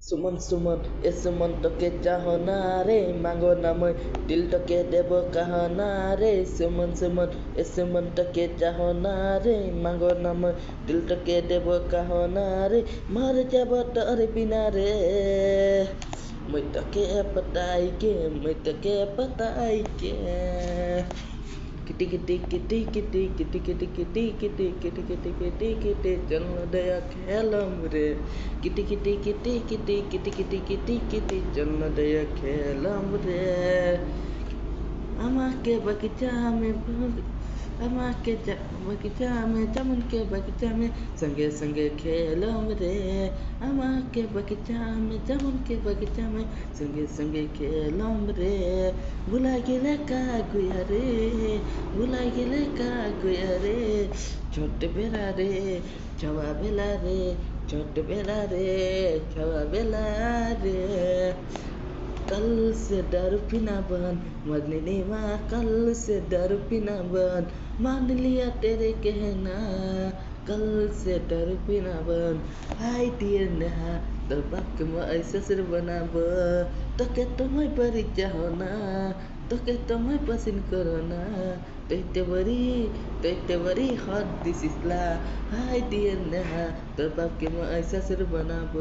सुमन सुमन ए सुमन তোকে চাহ না রে মাগো না মই দিল তোকে দেব কাহ না রে সুমন সুমন এ সুমন তোকে চাহ না রে মাগো না মই দিল তোকে দেব কাহ না রে মর যাব তোর বিনা রে মই তোকে পতাই के kitty kitty kitty kitty kitty kitty kitty kitty kitty kitty kitty kitty चल दया खेलम रे kitty kitty kitty kitty kitty kitty kitty kitty चल दया खेलम रे আমাকে बगीचा में बगीचा में जामुन के बगीचा में संगे संगे खेलम रे আমাকে बगीचा में जामुन के बगीचा में संगे संगे खेलम रे भुला गेले का गुया रे भुला गेले का गुया रे छोट बेला रे छवा बेला रे छोट बेला रे छवा बेला रे कल से डर पीना बन मदनी माँ कल से डर पीना बन मान लिया तेरे कहना कल से डर पीना बन हाय डियर नेहा तो बाप के मैं ऐसा सिर बनाब तो के तुम्हें बड़ी चाहो ना तो के तुम्हें पसंद करो ना तो इतने बड़ी हॉट दिस इज ला हाय डियर नेहा तो बाप के मैं ऐसा सिर बनाब